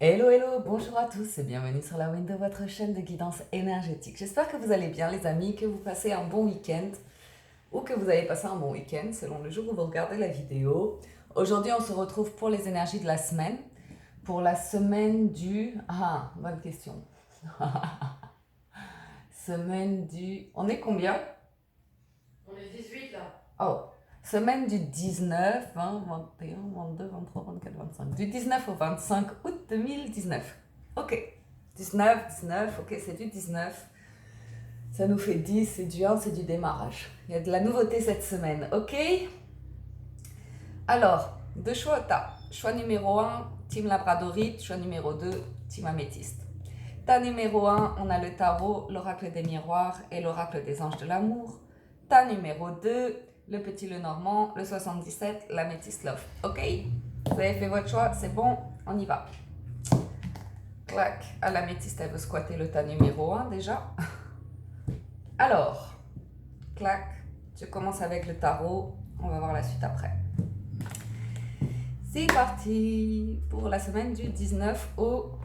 Hello, hello, bonjour à tous et bienvenue sur la Window, votre chaîne de guidance énergétique. J'espère que vous allez bien les amis, que vous passez un bon week-end ou que vous avez passé un bon week-end selon le jour où vous regardez la vidéo. Aujourd'hui, on se retrouve pour les énergies de la semaine. Pour la semaine du... Ah, bonne question. Semaine du... On est combien? On est 18 là. Oh, semaine du 19, 20, 21, 22, 23, 24, 25. Du 19 au 25 août 2019. Ok. 19, ok, c'est du 19. Ça nous fait 10, c'est du 1, c'est du démarrage. Il y a de la nouveauté cette semaine, ok? Alors, deux choix, t'as. Choix numéro 1, Team Labradorite. Choix numéro 2, Team Améthyste. Ta numéro 1, on a le tarot, l'oracle des miroirs et l'oracle des anges de l'amour. Ta numéro 2, le petit le normand, le 77, l'améthyste love. Ok? Vous avez fait votre choix, c'est bon, on y va. Clac, à l'améthyste, elle veut squatter le tas numéro 1 déjà. Alors, clac, je commence avec le tarot, on va voir la suite après. C'est parti pour la semaine du 19 au...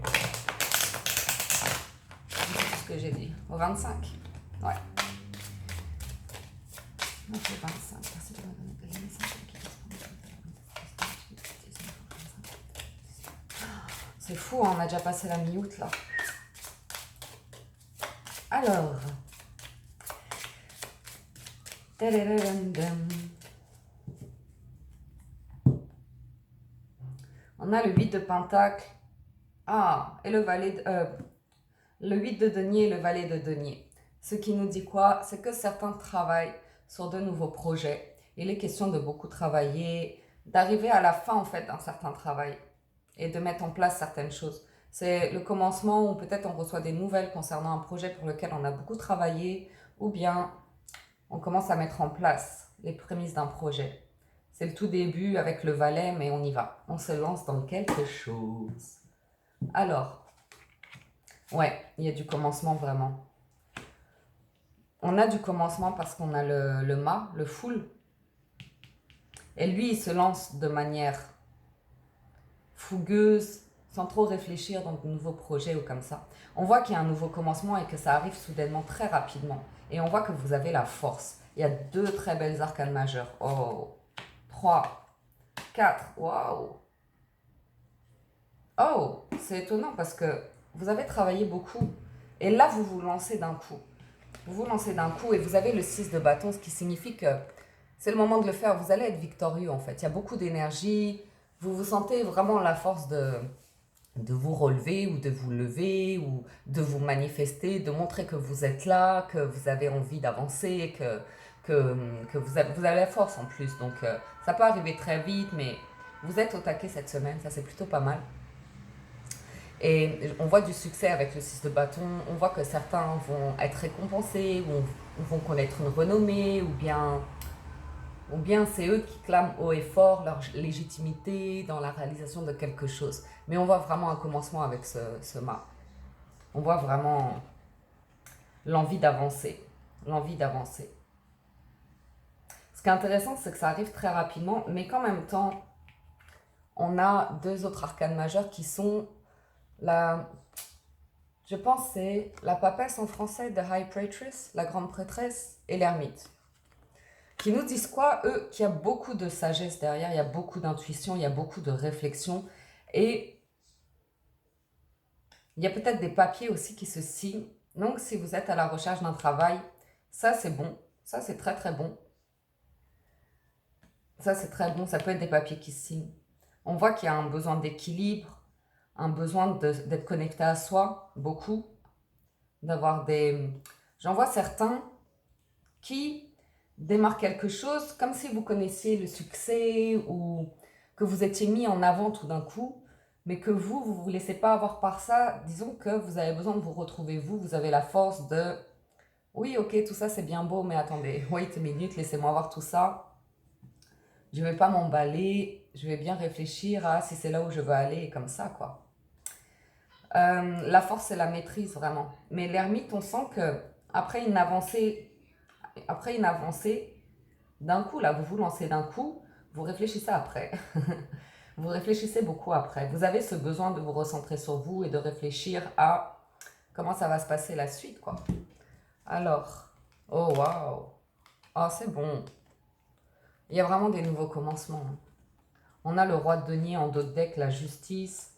C'est ce que j'ai dit, au 25. Ouais. Non, c'est 25. Merci de me donner des messages qui C'est fou, hein, on a déjà passé la mi-août là. Alors. On a le 8 de Pentacle. Ah, et le valet de, le 8 de denier et le valet de denier. Ce qui nous dit quoi? C'est que certains travaillent sur de nouveaux projets. Il est question de beaucoup travailler, d'arriver à la fin en fait d'un certain travail et de mettre en place certaines choses. C'est le commencement où peut-être on reçoit des nouvelles concernant un projet pour lequel on a beaucoup travaillé ou bien on commence à mettre en place les prémices d'un projet. C'est le tout début avec le valet, mais on y va. On se lance dans quelque chose. Alors, ouais, il y a du commencement vraiment. On a du commencement parce qu'on a le mât, le full. Et lui, il se lance de manière fougueuse, sans trop réfléchir dans de nouveaux projets ou comme ça. On voit qu'il y a un nouveau commencement et que ça arrive soudainement, très rapidement. Et on voit que vous avez la force. Il y a deux très belles arcanes majeures. Oh, 3, 4, waouh. Oh, c'est étonnant parce que vous avez travaillé beaucoup. Et là, vous vous lancez d'un coup. Vous vous lancez d'un coup et vous avez le 6 de bâton, ce qui signifie que c'est le moment de le faire. Vous allez être victorieux en fait. Il y a beaucoup d'énergie. Vous vous sentez vraiment la force de vous relever ou de vous lever ou de vous manifester, de montrer que vous êtes là, que vous avez envie d'avancer, que vous avez la force en plus. Donc ça peut arriver très vite, mais vous êtes au taquet cette semaine, ça c'est plutôt pas mal. Et on voit du succès avec le 6 de bâton, on voit que certains vont être récompensés, ou vont connaître une renommée, ou bien c'est eux qui clament haut et fort leur légitimité dans la réalisation de quelque chose. Mais on voit vraiment un commencement avec ce mât. On voit vraiment l'envie d'avancer. L'envie d'avancer. Ce qui est intéressant, c'est que ça arrive très rapidement, mais qu'en même temps, on a deux autres arcanes majeures qui sont la... Je pense que c'est la papesse en français de High Praetress, la grande prêtresse, et l'ermite. Qui nous disent quoi? Eux, qu'il y a beaucoup de sagesse derrière, il y a beaucoup d'intuition, il y a beaucoup de réflexion. Et il y a peut-être des papiers aussi qui se signent. Donc, si vous êtes à la recherche d'un travail, ça c'est bon. Ça c'est très très bon. Ça c'est très bon. Ça peut être des papiers qui se signent. On voit qu'il y a un besoin d'équilibre, un besoin d'être connecté à soi, beaucoup. D'avoir des... J'en vois certains qui démarrent quelque chose comme si vous connaissiez le succès ou que vous étiez mis en avant tout d'un coup, mais que vous vous laissez pas avoir par ça. Disons que vous avez besoin de vous retrouver vous avez la force de oui, ok, tout ça c'est bien beau, mais attendez, wait a minute, laissez-moi voir tout ça. Je vais pas m'emballer, je vais bien réfléchir à si c'est là où je veux aller, et comme ça, quoi. La force, c'est la maîtrise, vraiment. Mais l'ermite, on sent que après une avancée, d'un coup, là, vous vous lancez d'un coup, vous réfléchissez après. Vous réfléchissez beaucoup après. Vous avez ce besoin de vous recentrer sur vous et de réfléchir à comment ça va se passer la suite, quoi. Alors, oh waouh, oh c'est bon. Il y a vraiment des nouveaux commencements. On a le roi de denier en dos de deck, la justice,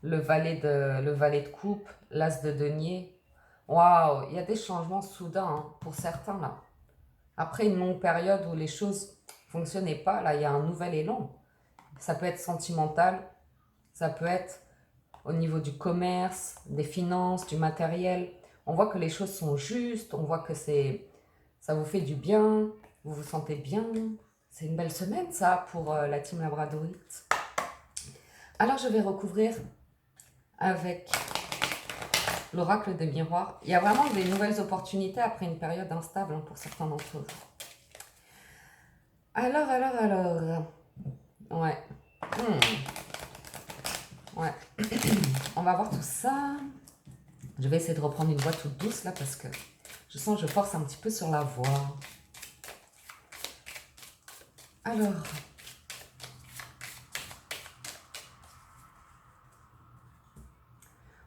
le valet de coupe, l'as de denier. Waouh, il y a des changements soudains hein, pour certains là. Après une longue période où les choses fonctionnaient pas, là il y a un nouvel élan. Ça peut être sentimental, ça peut être au niveau du commerce, des finances, du matériel. On voit que les choses sont justes, on voit que ça vous fait du bien, vous vous sentez bien. C'est une belle semaine ça pour la team Labradorite. Alors je vais recouvrir avec l'oracle des miroirs. Il y a vraiment des nouvelles opportunités après une période instable hein, pour certains d'entre vous. Alors. Ouais. Ouais. On va voir tout ça. Je vais essayer de reprendre une voix toute douce là parce que je sens que je force un petit peu sur la voix. Alors.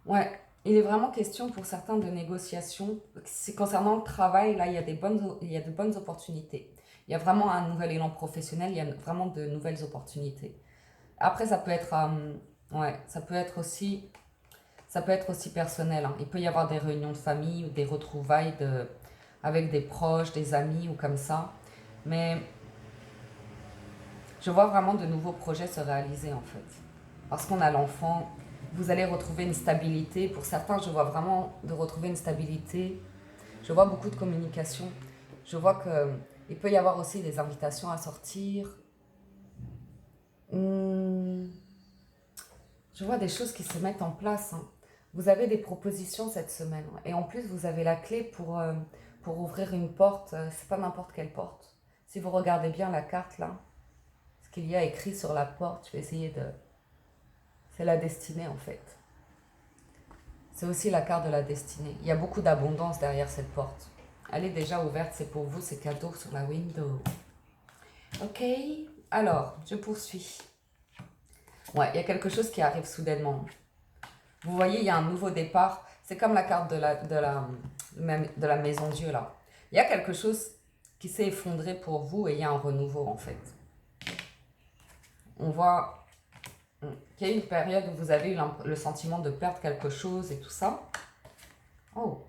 Ouais, il est vraiment question pour certains de négociations. Concernant le travail, là, il y a de bonnes opportunités. Il y a vraiment un nouvel élan professionnel, il y a vraiment de nouvelles opportunités. Après, ça peut être aussi personnel. Hein. Il peut y avoir des réunions de famille ou des retrouvailles avec des proches, des amis ou comme ça. Mais je vois vraiment de nouveaux projets se réaliser en fait. Parce qu'on a l'enfant, vous allez retrouver une stabilité. Pour certains, je vois vraiment de retrouver une stabilité. Je vois beaucoup de communication. Je vois qu'il peut y avoir aussi des invitations à sortir. Je vois des choses qui se mettent en place. Hein. Vous avez des propositions cette semaine. Et en plus, vous avez la clé pour ouvrir une porte. C'est pas n'importe quelle porte. Si vous regardez bien la carte là, ce qu'il y a écrit sur la porte, je vais essayer de... C'est la destinée en fait. C'est aussi la carte de la destinée. Il y a beaucoup d'abondance derrière cette porte. Elle est déjà ouverte, c'est pour vous, c'est cadeau sur la window. Ok, alors, je poursuis. Ouais, il y a quelque chose qui arrive soudainement. Vous voyez, il y a un nouveau départ. C'est comme la carte de la maison Dieu là. Il y a quelque chose qui s'est effondré pour vous et il y a un renouveau en fait. On voit qu'il y a eu une période où vous avez eu le sentiment de perdre quelque chose et tout ça. Oh,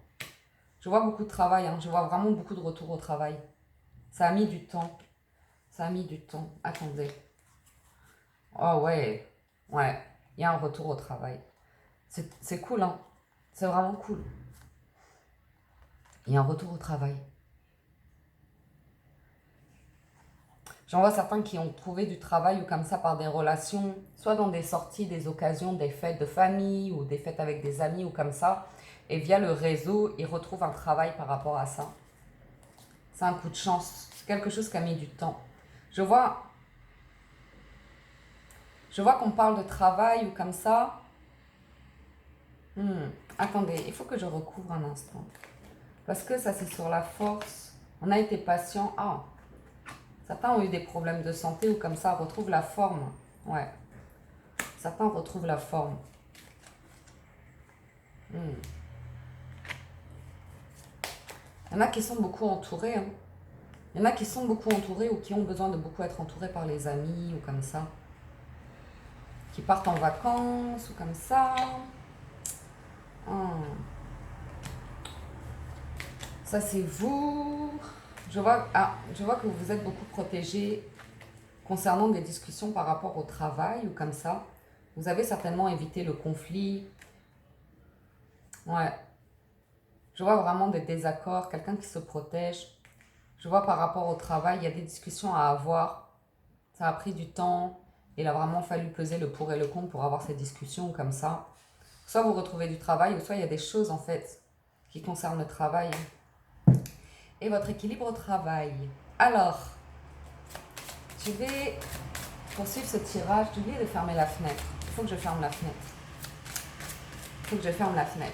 je vois beaucoup de travail, hein. Je vois vraiment beaucoup de retour au travail. Ça a mis du temps. Attendez. Oh ouais, il y a un retour au travail. C'est cool, hein. C'est vraiment cool. Il y a un retour au travail. J'en vois certains qui ont trouvé du travail ou comme ça par des relations, soit dans des sorties, des occasions, des fêtes de famille ou des fêtes avec des amis ou comme ça. Et via le réseau, ils retrouvent un travail par rapport à ça. C'est un coup de chance. C'est quelque chose qui a mis du temps. Je vois qu'on parle de travail ou comme ça. Attendez, il faut que je recouvre un instant. Parce que ça, c'est sur la force. On a été patient. Ah, certains ont eu des problèmes de santé ou comme ça, retrouvent la forme. Ouais. Certains retrouvent la forme. Il y en a qui sont beaucoup entourés. Hein. Il y en a qui sont beaucoup entourés ou qui ont besoin de beaucoup être entourés par les amis ou comme ça. Qui partent en vacances ou comme ça. Ça, c'est vous. Je vois que vous êtes beaucoup protégés concernant des discussions par rapport au travail ou comme ça. Vous avez certainement évité le conflit. Ouais. Je vois vraiment des désaccords, quelqu'un qui se protège. Je vois par rapport au travail, il y a des discussions à avoir. Ça a pris du temps. Il a vraiment fallu peser le pour et le contre pour avoir ces discussions comme ça. Soit vous retrouvez du travail, ou soit il y a des choses en fait qui concernent le travail. Et votre équilibre au travail. Alors, je vais poursuivre ce tirage. J'ai oublié de fermer la fenêtre. Il faut que je ferme la fenêtre.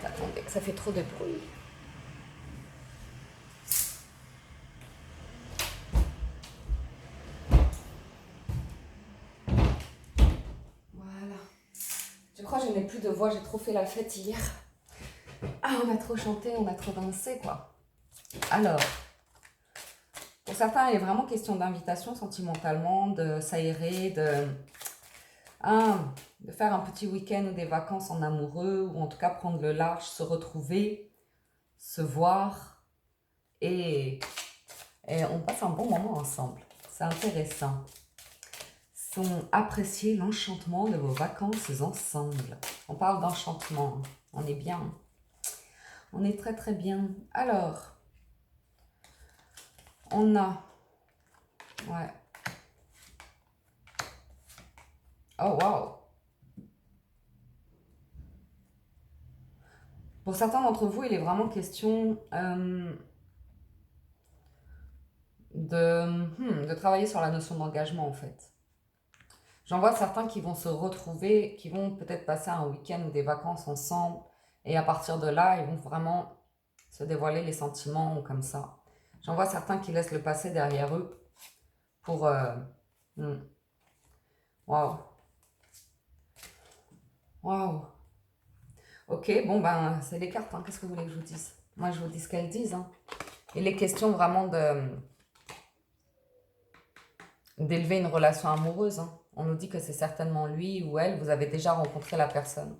Attendez, ça fait trop de bruit. vois, j'ai trop fait la fête hier. Ah, on a trop chanté, on a trop dansé, quoi. Alors, pour certains, il est vraiment question d'invitation sentimentalement, de s'aérer, de faire un petit week-end ou des vacances en amoureux, ou en tout cas prendre le large, se retrouver, se voir, et on passe un bon moment ensemble. C'est intéressant. Sont apprécier l'enchantement de vos vacances ensemble. On parle d'enchantement, on est bien. On est très très bien. Alors, on a... Ouais. Oh, wow. Pour certains d'entre vous, il est vraiment question de travailler sur la notion d'engagement, en fait. J'en vois certains qui vont se retrouver, qui vont peut-être passer un week-end ou des vacances ensemble. Et à partir de là, ils vont vraiment se dévoiler les sentiments ou comme ça. J'en vois certains qui laissent le passé derrière eux pour... Waouh. Waouh. Ok, bon ben, c'est les cartes, hein. Qu'est-ce que vous voulez que je vous dise? Moi, je vous dis ce qu'elles disent, hein. Il est question vraiment d'élever une relation amoureuse, hein. On nous dit que c'est certainement lui ou elle, vous avez déjà rencontré la personne.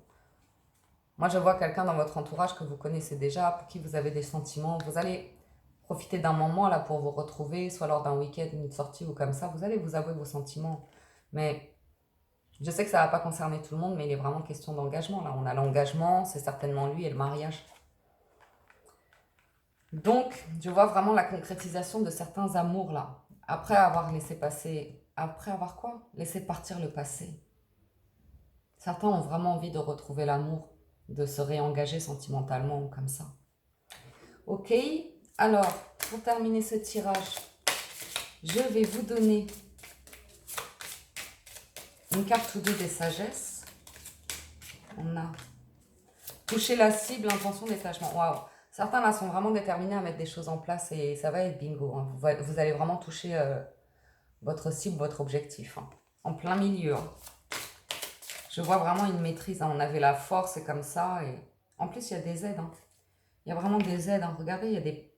Moi, je vois quelqu'un dans votre entourage que vous connaissez déjà, pour qui vous avez des sentiments. Vous allez profiter d'un moment là pour vous retrouver, soit lors d'un week-end, une sortie ou comme ça. Vous allez vous avouer vos sentiments. Mais je sais que ça ne va pas concerner tout le monde, mais il est vraiment question d'engagement. Là, on a l'engagement, c'est certainement lui et le mariage. Donc, je vois vraiment la concrétisation de certains amours là. Après avoir laissé passer... Après avoir quoi? Laissé partir le passé. Certains ont vraiment envie de retrouver l'amour, de se réengager sentimentalement comme ça. Ok, alors, pour terminer ce tirage, je vais vous donner une carte ou deux des sagesses. On a touché la cible, intention, détachement. Waouh! Certains là sont vraiment déterminés à mettre des choses en place et ça va être bingo, hein. Vous allez vraiment toucher votre cible, votre objectif, hein. En plein milieu, hein. Je vois vraiment une maîtrise, hein. On avait la force et comme ça. Et... En plus, il y a des aides, hein. Il y a vraiment des aides, hein. Regardez, il y a des...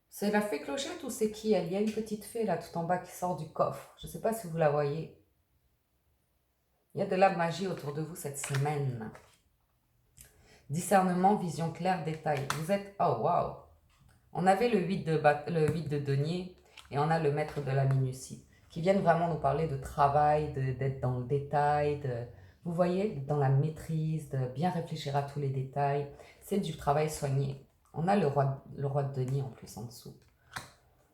C'est la fée Clochette ou c'est qui elle? Il y a une petite fée là tout en bas qui sort du coffre. Je ne sais pas si vous la voyez. Il y a de la magie autour de vous cette semaine. Discernement, vision claire, détail. Vous êtes... Oh, waouh! On avait le 8 de denier et on a le maître de la minutie qui viennent vraiment nous parler de travail, d'être dans le détail, vous voyez, dans la maîtrise, de bien réfléchir à tous les détails. C'est du travail soigné. On a le roi de denier en plus en dessous.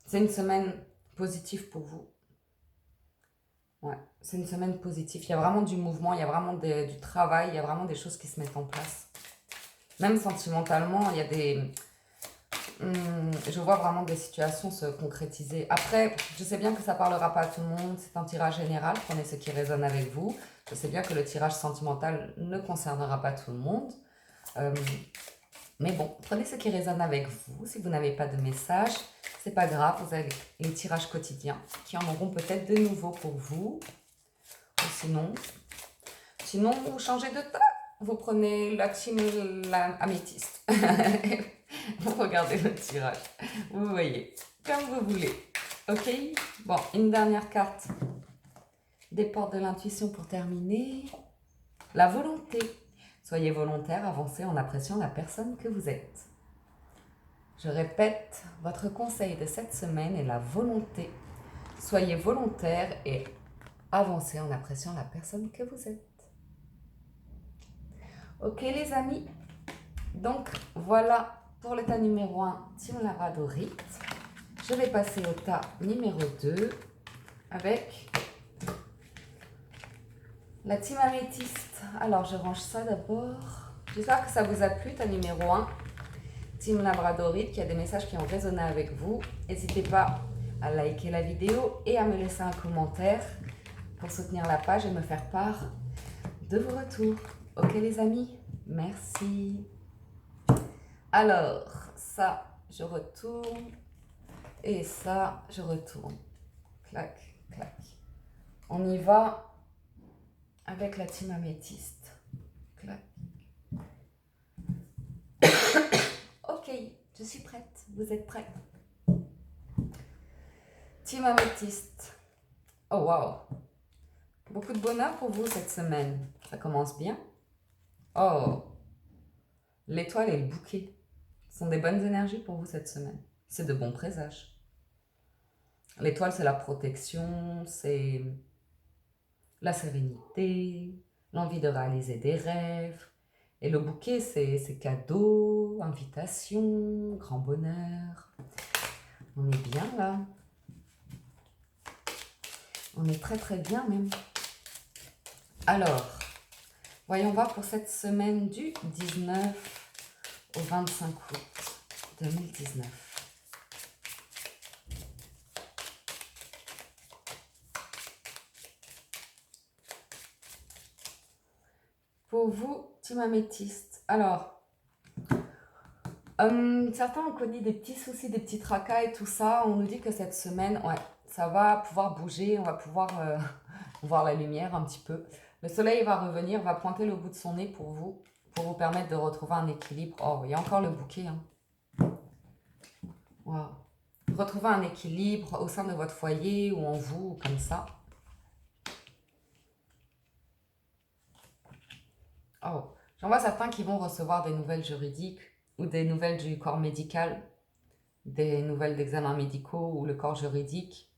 C'est une semaine positive pour vous. Ouais, c'est une semaine positive. Il y a vraiment du mouvement, il y a vraiment du travail, il y a vraiment des choses qui se mettent en place. Même sentimentalement, il y a des... je vois vraiment des situations se concrétiser. Après, je sais bien que ça ne parlera pas à tout le monde. C'est un tirage général. Prenez ce qui résonne avec vous. Je sais bien que le tirage sentimental ne concernera pas tout le monde. Mais bon, prenez ce qui résonne avec vous. Si vous n'avez pas de message, c'est pas grave. Vous avez les tirages quotidiens qui en auront peut-être de nouveaux pour vous. Ou sinon, vous changez de tas. Vous prenez la team améthyste. Vous regardez le tirage. Vous voyez, comme vous voulez. Ok? Bon, une dernière carte. Des portes de l'intuition pour terminer. La volonté. Soyez volontaire, avancez en appréciant la personne que vous êtes. Je répète, votre conseil de cette semaine est la volonté. Soyez volontaire et avancez en appréciant la personne que vous êtes. Ok les amis, donc voilà pour le tas numéro 1, Team Labradorite. Je vais passer au tas numéro 2 avec la Team Améthyste. Alors je range ça d'abord. J'espère que ça vous a plu, tas numéro 1, Team Labradorite, qu'il y a des messages qui ont résonné avec vous. N'hésitez pas à liker la vidéo et à me laisser un commentaire pour soutenir la page et me faire part de vos retours. Ok les amis, merci. Alors, ça, je retourne. Et ça, je retourne. Clac, clac. On y va avec la team améthyste. Clac, Je suis prête. Vous êtes prêts? Team Améthyste. Oh, wow. Beaucoup de bonheur pour vous cette semaine. Ça commence bien. Oh, l'étoile et le bouquet sont des bonnes énergies pour vous cette semaine. C'est de bons présages. L'étoile, c'est la protection, c'est la sérénité, l'envie de réaliser des rêves. Et le bouquet, c'est cadeaux, invitations, grand bonheur. On est bien là. On est très très bien même. Alors, voyons voir pour cette semaine du 19 au 25 août 2019. Pour vous, team améthyste. Alors, certains ont connu des petits soucis, des petits tracas et tout ça. On nous dit que cette semaine, ouais, ça va pouvoir bouger, on va pouvoir voir la lumière un petit peu. Le soleil va revenir, va pointer le bout de son nez pour vous permettre de retrouver un équilibre. Oh, il y a encore le bouquet. Hein. Wow. Retrouver un équilibre au sein de votre foyer ou en vous, comme ça. Oh, j'en vois certains qui vont recevoir des nouvelles juridiques ou des nouvelles du corps médical, des nouvelles d'examens médicaux ou le corps juridique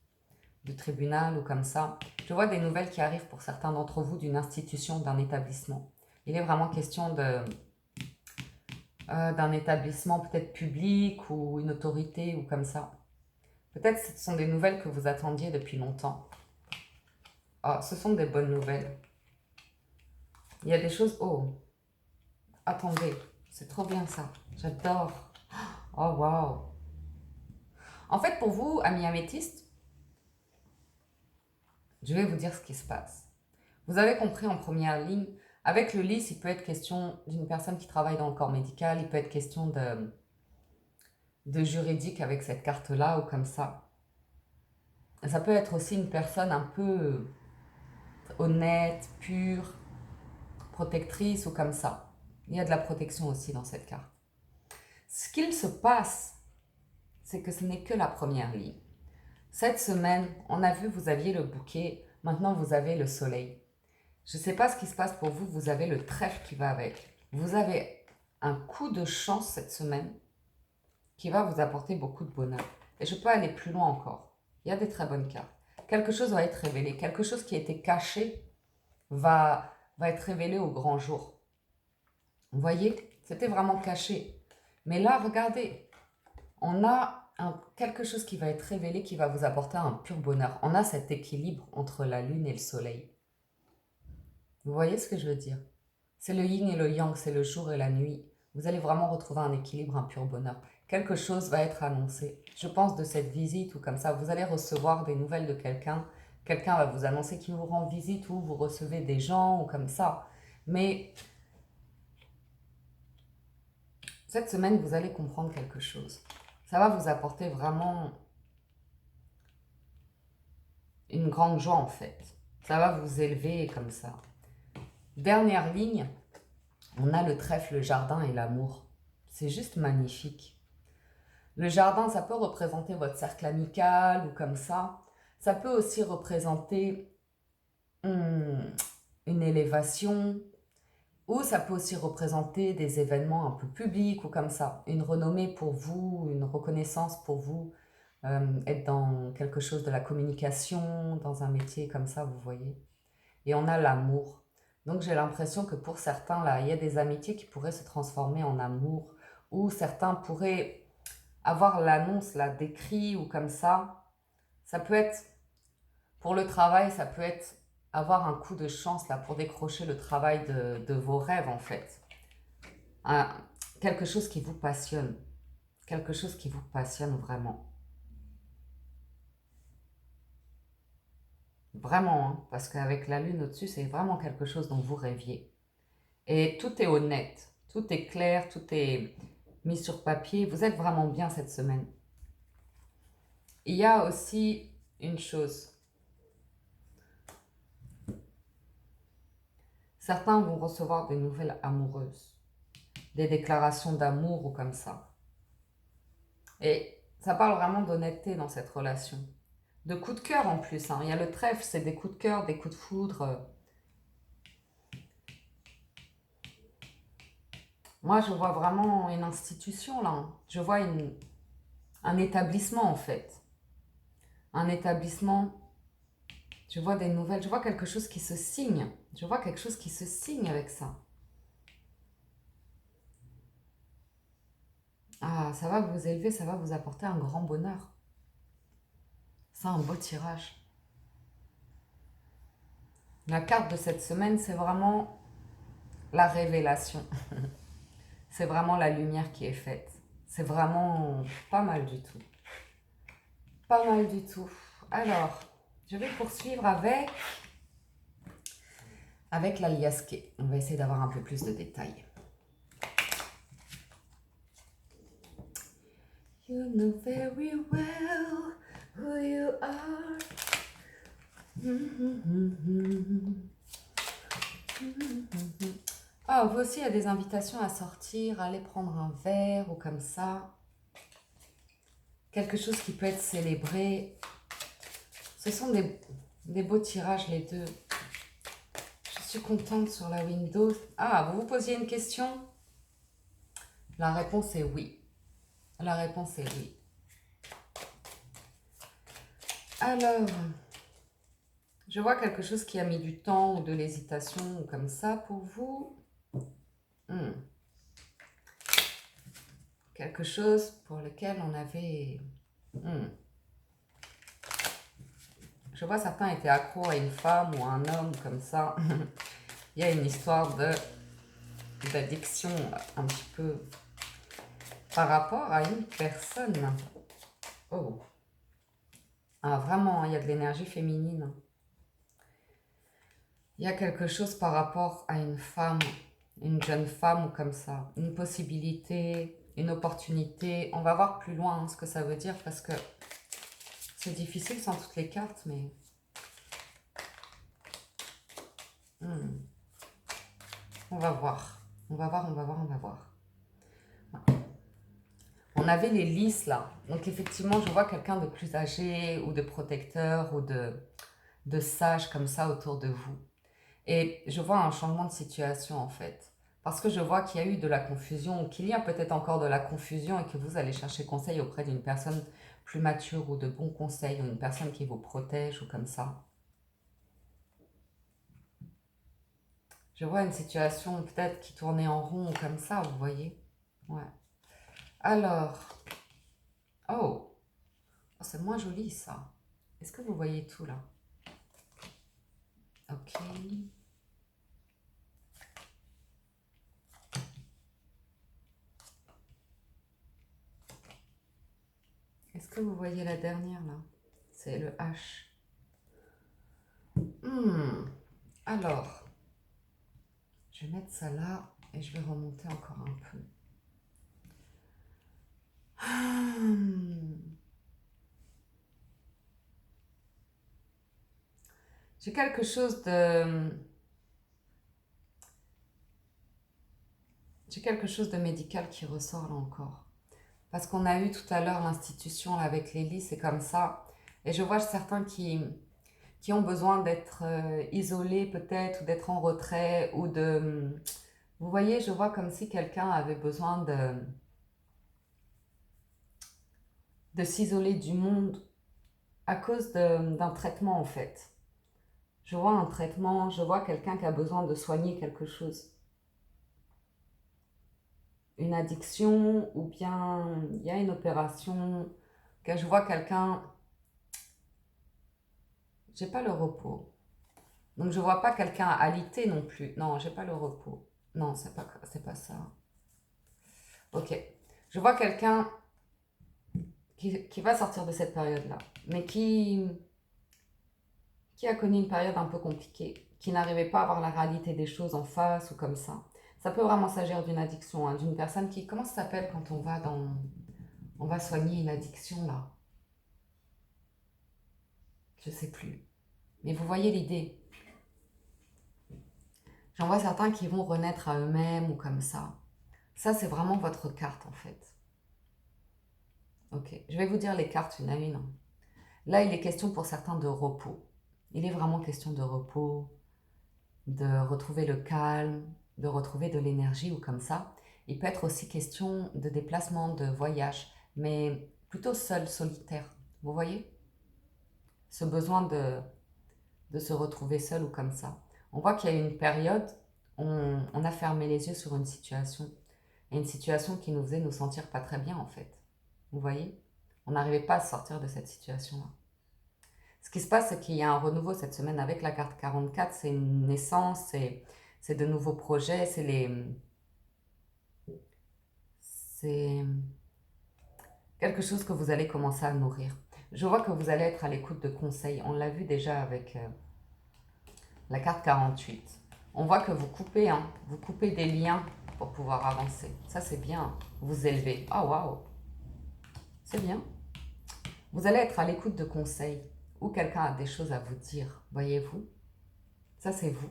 du tribunal ou comme ça. Je vois des nouvelles qui arrivent pour certains d'entre vous d'une institution, d'un établissement. Il est vraiment question d'un établissement peut-être public ou une autorité ou comme ça. Peut-être que ce sont des nouvelles que vous attendiez depuis longtemps. Oh, ce sont des bonnes nouvelles. Il y a des choses... Oh, attendez, c'est trop bien ça. J'adore. Oh, waouh. En fait, pour vous, amis améthystes, je vais vous dire ce qui se passe. Vous avez compris en première ligne, avec le lys, il peut être question d'une personne qui travaille dans le corps médical, il peut être question de juridique avec cette carte-là ou comme ça. Ça peut être aussi une personne un peu honnête, pure, protectrice ou comme ça. Il y a de la protection aussi dans cette carte. Ce qu'il se passe, c'est que ce n'est que la première ligne. Cette semaine, on a vu, vous aviez le bouquet, maintenant vous avez le soleil. Je ne sais pas ce qui se passe pour vous, vous avez le trèfle qui va avec. Vous avez un coup de chance cette semaine qui va vous apporter beaucoup de bonheur. Et je peux aller plus loin encore. Il y a des très bonnes cartes. Quelque chose va être révélé, quelque chose qui a été caché va être révélé au grand jour. Vous voyez, c'était vraiment caché. Mais là, regardez, on a quelque chose qui va être révélé, qui va vous apporter un pur bonheur. On a cet équilibre entre la lune et le soleil. Vous voyez ce que je veux dire? C'est le yin et le yang, c'est le jour et la nuit. Vous allez vraiment retrouver un équilibre, un pur bonheur. Quelque chose va être annoncé. Je pense de cette visite ou comme ça, vous allez recevoir des nouvelles de quelqu'un. Quelqu'un va vous annoncer qu'il vous rend visite ou vous recevez des gens ou comme ça. Mais cette semaine, vous allez comprendre quelque chose. Ça va vous apporter vraiment une grande joie en fait. Ça va vous élever comme ça. Dernière ligne, on a le trèfle, le jardin et l'amour. C'est juste magnifique. Le jardin, ça peut représenter votre cercle amical ou comme ça. Ça peut aussi représenter une élévation ou ça peut aussi représenter des événements un peu publics ou comme ça. Une renommée pour vous, une reconnaissance pour vous, être dans quelque chose de la communication, dans un métier comme ça, vous voyez. Et on a l'amour. Donc j'ai l'impression que pour certains, là, il y a des amitiés qui pourraient se transformer en amour ou certains pourraient avoir l'annonce là d'écrit ou comme ça. Ça peut être pour le travail, ça peut être avoir un coup de chance là pour décrocher le travail de vos rêves en fait. Quelque chose qui vous passionne. Quelque chose qui vous passionne vraiment. Vraiment, hein, parce qu'avec la lune au-dessus, c'est vraiment quelque chose dont vous rêviez. Et tout est honnête, tout est clair, tout est mis sur papier. Vous êtes vraiment bien cette semaine. Il y a aussi une chose. Certains vont recevoir des nouvelles amoureuses, des déclarations d'amour ou comme ça. Et ça parle vraiment d'honnêteté dans cette relation. De coups de cœur en plus, hein. Il y a le trèfle, c'est des coups de cœur, des coups de foudre. Moi, je vois vraiment une institution là, hein. Je vois un établissement en fait. Un établissement, je vois des nouvelles, je vois quelque chose qui se signe. Je vois quelque chose qui se signe avec ça. Ah, ça va vous élever, ça va vous apporter un grand bonheur. C'est un beau tirage. La carte de cette semaine, c'est vraiment la révélation. C'est vraiment la lumière qui est faite. C'est vraiment pas mal du tout. Pas mal du tout. Alors, je vais poursuivre avec la liasquée. On va essayer d'avoir un peu plus de détails. You know very well who you are. Oh, vous aussi, il y a des invitations à sortir, à aller prendre un verre ou comme ça. Quelque chose qui peut être célébré. Ce sont des beaux tirages, les deux. Je suis contente sur la Windows. Ah, vous vous posiez une question? La réponse est oui. La réponse est oui. Alors, je vois quelque chose qui a mis du temps ou de l'hésitation ou comme ça pour vous. Quelque chose pour lequel on avait... Je vois certains étaient accros à une femme ou à un homme comme ça. Il y a une histoire d'addiction un petit peu par rapport à une personne. Oh. Ah, vraiment, il y a de l'énergie féminine. Il y a quelque chose par rapport à une femme, une jeune femme ou comme ça. Une possibilité, une opportunité. On va voir plus loin hein, ce que ça veut dire parce que c'est difficile sans toutes les cartes, mais... On va voir. On va voir, on va voir, on va voir. On avait les lys là. Donc effectivement, je vois quelqu'un de plus âgé ou de protecteur ou de sage comme ça autour de vous. Et je vois un changement de situation en fait. Parce que je vois qu'il y a eu de la confusion ou qu'il y a peut-être encore de la confusion et que vous allez chercher conseil auprès d'une personne plus mature ou de bons conseils ou une personne qui vous protège ou comme ça. Je vois une situation peut-être qui tournait en rond ou comme ça, vous voyez. Ouais. Alors, oh, c'est moins joli ça. Est-ce que vous voyez tout là? Ok. Est-ce que vous voyez la dernière là? C'est le H. Alors, je vais mettre ça là et je vais remonter encore un peu. J'ai quelque chose de... J'ai quelque chose de médical qui ressort là encore. Parce qu'on a eu tout à l'heure l'institution avec Lélie, c'est comme ça. Et je vois certains qui ont besoin d'être isolés peut-être, ou d'être en retrait, ou de... Vous voyez, je vois comme si quelqu'un avait besoin de s'isoler du monde à cause d'un traitement en fait. Je vois un traitement, je vois quelqu'un qui a besoin de soigner quelque chose. Une addiction ou bien il y a une opération. Que je vois quelqu'un, j'ai pas le repos. Donc je vois pas quelqu'un alité non plus. Non, j'ai pas le repos. Non, c'est pas ça. Ok. Je vois quelqu'un qui va sortir de cette période-là, mais qui a connu une période un peu compliquée, qui n'arrivait pas à voir la réalité des choses en face ou comme ça. Ça peut vraiment s'agir d'une addiction, hein, d'une personne qui... Comment ça s'appelle quand on va dans... On va soigner une addiction, là? Je sais plus. Mais vous voyez l'idée. J'en vois certains qui vont renaître à eux-mêmes ou comme ça. Ça, c'est vraiment votre carte, en fait. Ok, je vais vous dire les cartes une à une. Là, il est question pour certains de repos. Il est vraiment question de repos, de retrouver le calme, de retrouver de l'énergie ou comme ça. Il peut être aussi question de déplacement, de voyage, mais plutôt seul, solitaire. Vous voyez? Ce besoin de se retrouver seul ou comme ça. On voit qu'il y a eu une période, on a fermé les yeux sur une situation. Et une situation qui nous faisait nous sentir pas très bien en fait. Vous voyez? On n'arrivait pas à sortir de cette situation-là. Ce qui se passe, c'est qu'il y a un renouveau cette semaine avec la carte 44, c'est une naissance, c'est de nouveaux projets, c'est quelque chose que vous allez commencer à nourrir. Je vois que vous allez être à l'écoute de conseils. On l'a vu déjà avec la carte 48. On voit que vous coupez des liens pour pouvoir avancer. Ça, c'est bien. Vous élevez. Ah, waouh! C'est bien. Vous allez être à l'écoute de conseils ou quelqu'un a des choses à vous dire. Voyez-vous? Ça, c'est vous.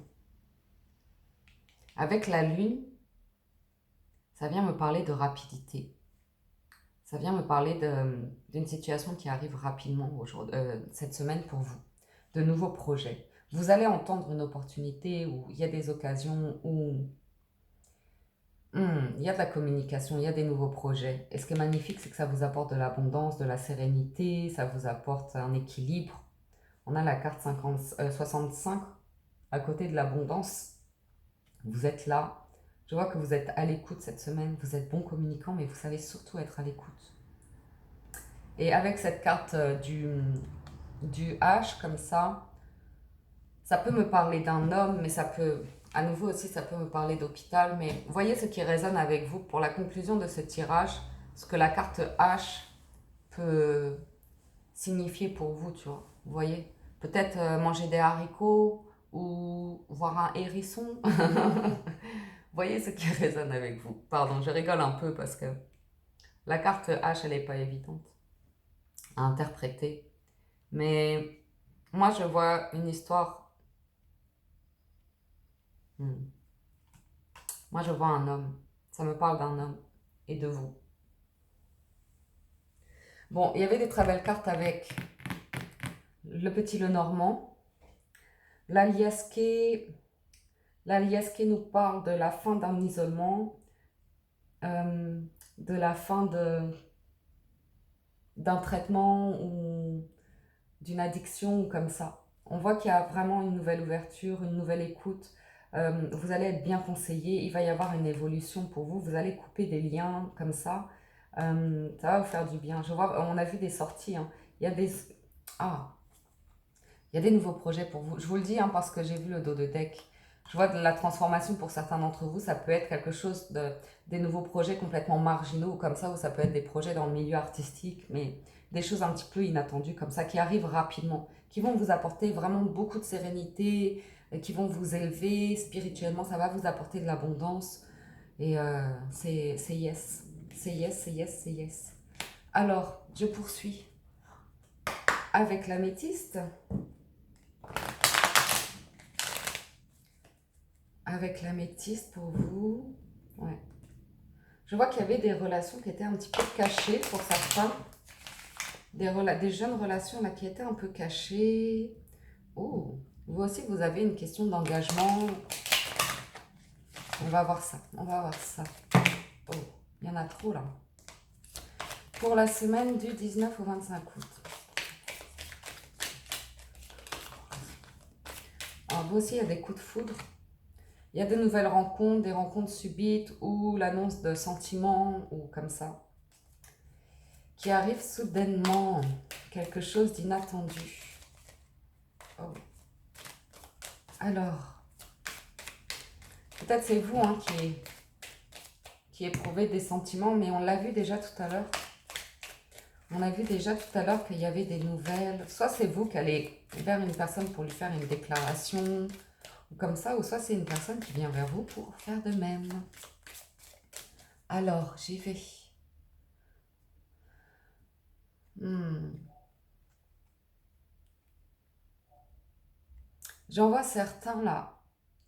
Avec la lune, ça vient me parler de rapidité. Ça vient me parler d'une situation qui arrive rapidement cette semaine pour vous. De nouveaux projets. Vous allez entendre une opportunité où il y a des occasions où il y a de la communication, il y a des nouveaux projets. Et ce qui est magnifique, c'est que ça vous apporte de l'abondance, de la sérénité, ça vous apporte un équilibre. On a la carte 65 à côté de l'abondance. Vous êtes là. Je vois que vous êtes à l'écoute cette semaine. Vous êtes bon communicant, mais vous savez surtout être à l'écoute. Et avec cette carte du H comme ça peut me parler d'un homme, mais ça peut, à nouveau aussi, ça peut me parler d'hôpital. Mais voyez ce qui résonne avec vous pour la conclusion de ce tirage, ce que la carte H peut signifier pour vous, tu vois. Vous voyez? Peut-être manger des haricots ou voir un hérisson. Voyez ce qui résonne avec vous. Pardon, je rigole un peu parce que la carte H, elle n'est pas évidente à interpréter. Mais moi, je vois une histoire. Hmm. Moi, je vois un homme. Ça me parle d'un homme et de vous. Bon, il y avait des très belles cartes avec le petit Lenormand. L'Aliasqué nous parle de la fin d'un isolement, euh, de la fin d'un traitement ou d'une addiction ou comme ça. On voit qu'il y a vraiment une nouvelle ouverture, une nouvelle écoute. Vous allez être bien conseillé, il va y avoir une évolution pour vous. Vous allez couper des liens comme ça. Ça va vous faire du bien. Je vois, on a vu des sorties. Hein. Il y a des... Ah, il y a des nouveaux projets pour vous. Je vous le dis parce que j'ai vu le dos de deck. Je vois de la transformation pour certains d'entre vous. Ça peut être quelque chose des nouveaux projets complètement marginaux ou comme ça, ou ça peut être des projets dans le milieu artistique, mais des choses un petit peu inattendues comme ça, qui arrivent rapidement, qui vont vous apporter vraiment beaucoup de sérénité, qui vont vous élever spirituellement. Ça va vous apporter de l'abondance. Et c'est yes. C'est yes, c'est yes, c'est yes. Alors, je poursuis avec l'améthyste. Avec l'améthyste pour vous. Ouais. Je vois qu'il y avait des relations qui étaient un petit peu cachées pour certains. Des jeunes relations là qui étaient un peu cachées. Oh, vous aussi vous avez une question d'engagement. On va voir ça. On va voir ça. Oh, il y en a trop là. Pour la semaine du 19 au 25 août. Alors vous aussi il y a des coups de foudre. Il y a de nouvelles rencontres, des rencontres subites ou l'annonce de sentiments ou comme ça. Qui arrive soudainement, quelque chose d'inattendu. Oh. Alors, peut-être c'est vous qui éprouvez des sentiments, mais on l'a vu déjà tout à l'heure. On a vu déjà tout à l'heure qu'il y avait des nouvelles. Soit c'est vous qui allez vers une personne pour lui faire une déclaration, ou comme ça, ou soit c'est une personne qui vient vers vous pour faire de même. Alors, j'y vais. J'en vois certains là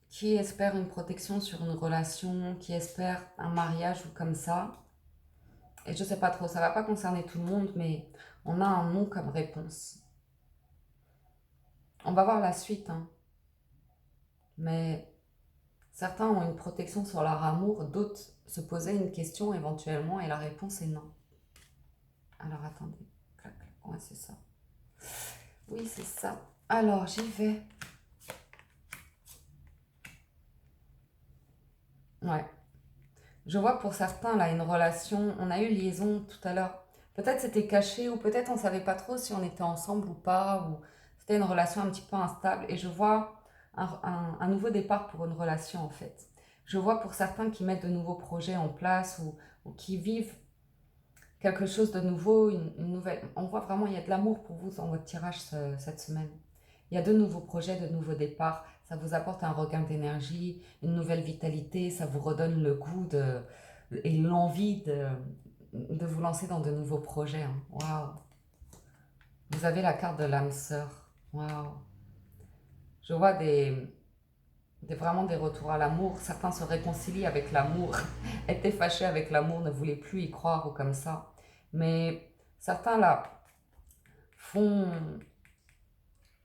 qui espèrent une protection sur une relation, qui espèrent un mariage ou comme ça. Et je sais pas trop, ça va pas concerner tout le monde, mais on a un non comme réponse. On va voir la suite, hein. Mais certains ont une protection sur leur amour, d'autres se posaient une question éventuellement et la réponse est non. Alors attendez. Clac, clac. Ouais, c'est ça. Oui, c'est ça. Alors, j'y vais. Ouais. Je vois pour certains, là, une relation. On a eu liaison tout à l'heure. Peut-être c'était caché ou peut-être on savait pas trop si on était ensemble ou pas. Ou c'était une relation un petit peu instable. Et je vois un nouveau départ pour une relation, en fait. Je vois pour certains qui mettent de nouveaux projets en place ou qui vivent quelque chose de nouveau, une nouvelle. On voit vraiment, il y a de l'amour pour vous dans votre tirage cette semaine. Il y a de nouveaux projets, de nouveaux départs. Ça vous apporte un regain d'énergie, une nouvelle vitalité. Ça vous redonne le goût et l'envie de vous lancer dans de nouveaux projets, hein. Waouh! Vous avez la carte de l'âme sœur. Waouh! Je vois vraiment des retours à l'amour. Certains se réconcilient avec l'amour, étaient fâchés avec l'amour, ne voulaient plus y croire ou comme ça. Mais certains là font,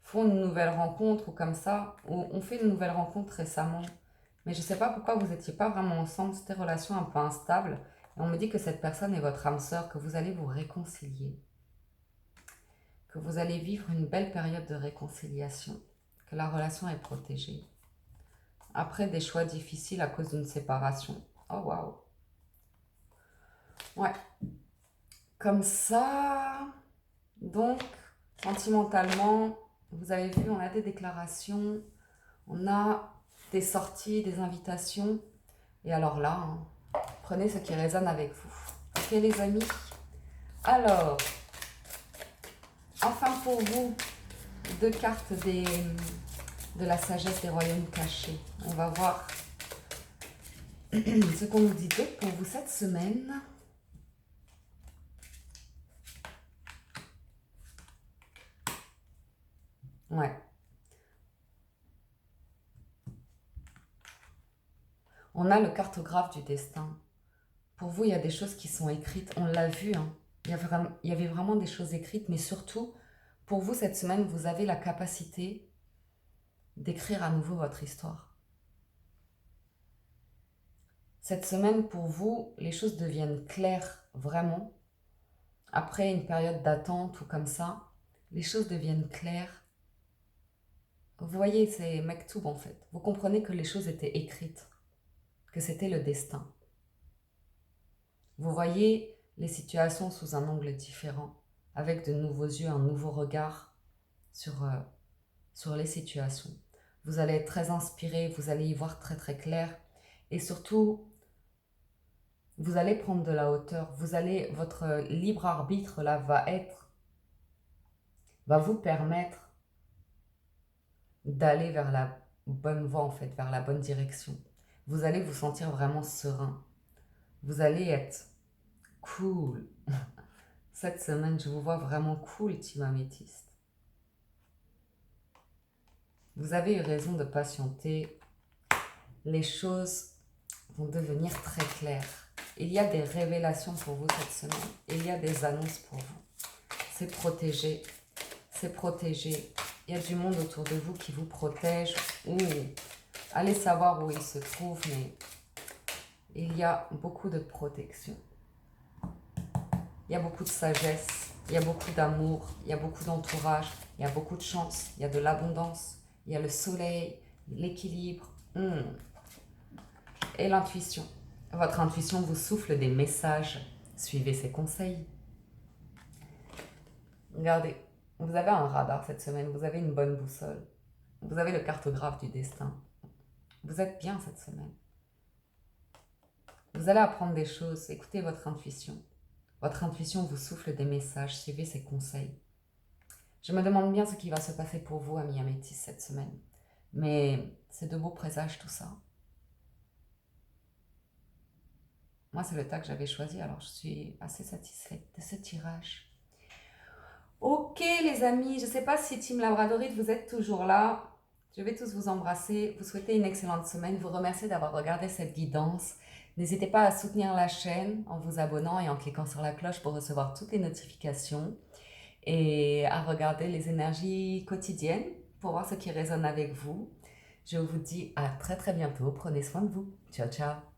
font une nouvelle rencontre ou comme ça, ou ont fait une nouvelle rencontre récemment. Mais je ne sais pas pourquoi vous n'étiez pas vraiment ensemble, c'était une relation un peu instable. Et on me dit que cette personne est votre âme sœur, que vous allez vous réconcilier, que vous allez vivre une belle période de réconciliation, que la relation est protégée. Après des choix difficiles à cause d'une séparation. Oh waouh! Ouais, comme ça. Donc, sentimentalement, vous avez vu, on a des déclarations, on a des sorties, des invitations. Et alors là, hein, prenez ce qui résonne avec vous. Ok les amis? Alors, enfin pour vous, deux cartes de la sagesse des royaumes cachés. On va voir ce qu'on nous dit d'autre pour vous cette semaine. Ouais. On a le cartographe du destin. Pour vous, il y a des choses qui sont écrites. On l'a vu, hein. Il y avait vraiment des choses écrites, mais surtout, pour vous, cette semaine, vous avez la capacité d'écrire à nouveau votre histoire. Cette semaine, pour vous, les choses deviennent claires, vraiment. Après une période d'attente ou comme ça, les choses deviennent claires. Vous voyez, c'est Mektoub en fait. Vous comprenez que les choses étaient écrites, que c'était le destin. Vous voyez les situations sous un angle différent, avec de nouveaux yeux, un nouveau regard sur les situations. Vous allez être très inspiré, vous allez y voir très très clair et surtout, vous allez prendre de la hauteur. Votre libre arbitre là va vous permettre d'aller vers la bonne voie en fait, vers la bonne direction. Vous allez vous sentir vraiment serein. Vous allez être cool. Cette semaine, je vous vois vraiment cool, team améthyste. Vous avez eu raison de patienter. Les choses vont devenir très claires. Il y a des révélations pour vous cette semaine. Il y a des annonces pour vous. C'est protégé. C'est protégé. Il y a du monde autour de vous qui vous protège. Ou allez savoir où il se trouve, mais il y a beaucoup de protection. Il y a beaucoup de sagesse. Il y a beaucoup d'amour. Il y a beaucoup d'entourage. Il y a beaucoup de chance. Il y a de l'abondance. Il y a le soleil, l'équilibre. Et l'intuition. Votre intuition vous souffle des messages. Suivez ses conseils. Regardez, vous avez un radar cette semaine. Vous avez une bonne boussole. Vous avez le cartographe du destin. Vous êtes bien cette semaine. Vous allez apprendre des choses. Écoutez votre intuition. Votre intuition vous souffle des messages. Suivez ses conseils. Je me demande bien ce qui va se passer pour vous, amis améthystes, cette semaine. Mais c'est de beaux présages tout ça. Moi, c'est le tas que j'avais choisi, alors je suis assez satisfaite de ce tirage. Ok les amis, je ne sais pas si Team Labradorite, vous êtes toujours là. Je vais tous vous embrasser, vous souhaiter une excellente semaine, vous remercier d'avoir regardé cette guidance. N'hésitez pas à soutenir la chaîne en vous abonnant et en cliquant sur la cloche pour recevoir toutes les notifications et à regarder les énergies quotidiennes pour voir ce qui résonne avec vous. Je vous dis à très très bientôt. Prenez soin de vous. Ciao, ciao.